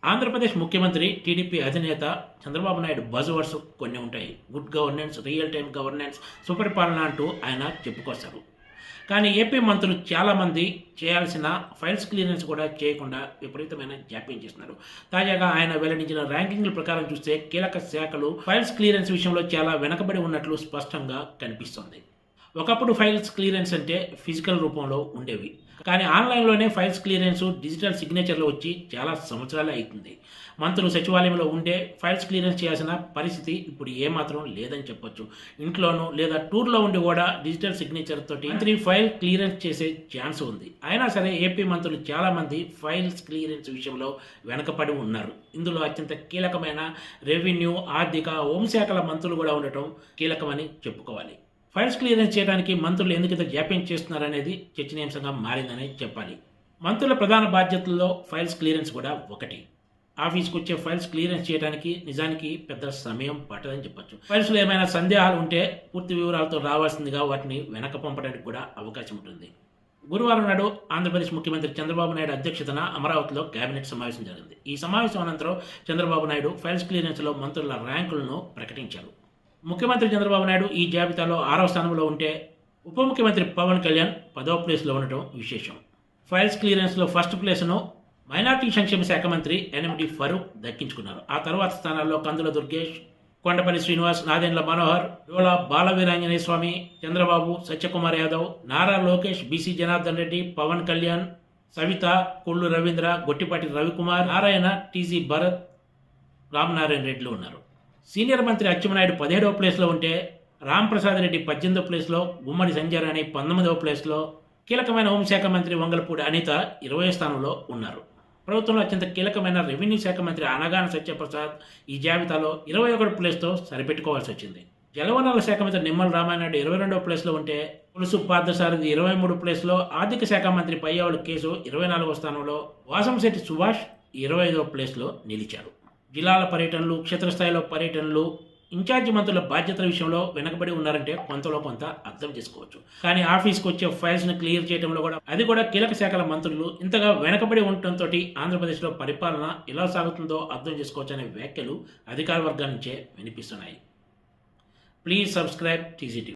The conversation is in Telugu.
ఆంధ్రప్రదేశ్ ముఖ్యమంత్రి టీడీపీ అధినేత చంద్రబాబు నాయుడు బజ్వర్డ్స్ కొన్ని ఉంటాయి. Good governance, real time governance, సుపరిపాలన అంటూ ఆయన చెప్పుకొస్తారు. కానీ ఏపీ మంత్రులు చాలామంది చేయాల్సిన ఫైల్స్ క్లియరెన్స్ కూడా చేయకుండా విపరీతమైన జాప్యం చేస్తున్నారు. తాజాగా ఆయన వెల్లడించిన ర్యాంకింగ్ల ప్రకారం చూస్తే కీలక శాఖలు ఫైల్స్ క్లియరెన్స్ విషయంలో చాలా వెనకబడి ఉన్నట్లు స్పష్టంగా కనిపిస్తోంది. ఒకప్పుడు ఫైల్స్ క్లియరెన్స్ అంటే ఫిజికల్ రూపంలో ఉండేవి. కానీ ఆన్లైన్లోనే ఫైల్స్ క్లియరెన్స్, డిజిటల్ సిగ్నేచర్లు వచ్చి చాలా సంవత్సరాలే అవుతుంది. మంత్రులు సచివాలయంలో ఉండే ఫైల్స్ క్లియరెన్స్ చేయాల్సిన పరిస్థితి ఇప్పుడు ఏమాత్రం లేదని చెప్పొచ్చు. ఇంట్లోనూ లేదా టూర్లో ఉండి కూడా డిజిటల్ సిగ్నేచర్ తోటి మంత్రి ఫైల్ క్లియరెన్స్ చేసే ఛాన్స్ ఉంది. అయినా సరే ఏపీ మంత్రులు చాలామంది ఫైల్స్ క్లియరెన్స్ విషయంలో వెనకపడి ఉన్నారు. ఇందులో అత్యంత కీలకమైన రెవెన్యూ, ఆర్థిక, హోంశాఖల మంత్రులు కూడా ఉండటం కీలకమని చెప్పుకోవాలి. ఫైల్స్ క్లియరెన్స్ చేయడానికి మంత్రులు ఎందుకంత జాప్యం చేస్తున్నారనేది చర్చనీయాంశంగా మారిందని చెప్పాలి. మంత్రుల ప్రధాన బాధ్యతల్లో ఫైల్స్ క్లియరెన్స్ కూడా ఒకటి. ఆఫీస్కి వచ్చే ఫైల్స్ క్లియరెన్స్ చేయడానికి నిజానికి పెద్ద సమయం పట్టదని చెప్పొచ్చు. ఫైల్స్లో ఏమైనా సందేహాలు ఉంటే పూర్తి వివరాలతో రావాల్సిందిగా వాటిని వెనక పంపడానికి కూడా అవకాశం ఉంటుంది. గురువారం నాడు ఆంధ్రప్రదేశ్ ముఖ్యమంత్రి చంద్రబాబు నాయుడు అధ్యక్షతన అమరావతిలో కేబినెట్ సమావేశం జరిగింది. ఈ సమావేశం అనంతరం చంద్రబాబు నాయుడు ఫైల్స్ క్లియరెన్స్లో మంత్రుల ర్యాంకులను ప్రకటించారు. ముఖ్యమంత్రి చంద్రబాబు నాయుడు ఈ జాబితాలో 6వ స్థానంలో ఉంటే ఉప ముఖ్యమంత్రి పవన్ కళ్యాణ్ 10వ ప్లేస్లో ఉండటం విశేషం. ఫైల్స్ క్లియరెన్స్లో ఫస్ట్ ప్లేస్ను మైనార్టీ సంక్షేమ శాఖ మంత్రి ఎన్ఎండి ఫరూక్ దక్కించుకున్నారు. ఆ తర్వాత స్థానాల్లో కందుల దుర్గేష్, కొండపల్లి శ్రీనివాస్, నాదెండ్ల మనోహర్, డోలా బాలవీరాంజనేయ స్వామి, చంద్రబాబు, సత్యకుమార్ యాదవ్, నారా లోకేష్, బీసీ జనార్దన్ రెడ్డి, పవన్ కళ్యాణ్, సవిత, కొల్లు రవీంద్ర, గొట్టిపాటి రవికుమార్, నారాయణ, టీజీ భరత్, రామనారాయణ రెడ్డిలు ఉన్నారు. సీనియర్ మంత్రి అచ్చెన్నాయుడు 17వ ప్లేస్లో ఉంటే రాంప్రసాద్ రెడ్డి 18వ ప్లేస్లో, గుమ్మడి సంజయ్ రాణి 19వ ప్లేస్లో, కీలకమైన హోంశాఖ మంత్రి వంగలపూడి అనిత 20వ స్థానంలో ఉన్నారు. ప్రభుత్వంలో అత్యంత కీలకమైన రెవెన్యూ శాఖ మంత్రి అనగాన సత్యప్రసాద్ ఈ జాబితాలో 21 ప్లేస్తో సరిపెట్టుకోవాల్సి వచ్చింది. జలవనరుల శాఖ మంత్రి నిమ్మల రామానాయుడు 22వ ప్లేస్లో ఉంటే పులుసు పార్థసారథి 23 ప్లేస్లో, ఆర్థిక శాఖ మంత్రి పయ్యావులు కేసు 24వ స్థానంలో, వాసంశెట్టి సుభాష్ 25వ ప్లేస్లో నిలిచారు. జిల్లాల పర్యటనలు, క్షేత్రస్థాయిలో పర్యటనలు, ఇన్ఛార్జి మంత్రుల బాధ్యతల విషయంలో వెనకబడి ఉన్నారంటే కొంతలో కొంత అర్థం చేసుకోవచ్చు. కానీ ఆఫీస్కి వచ్చే ఫైల్స్ను క్లియర్ చేయడంలో కూడా అది కూడా కీలక శాఖల మంత్రులు ఇంతగా వెనకబడి ఉండటంతో ఆంధ్రప్రదేశ్లో పరిపాలన ఎలా సాగుతుందో అర్థం చేసుకోవచ్చు అనే వ్యాఖ్యలు అధికార వర్గాల నుంచే వినిపిస్తున్నాయి. Please subscribe TGT.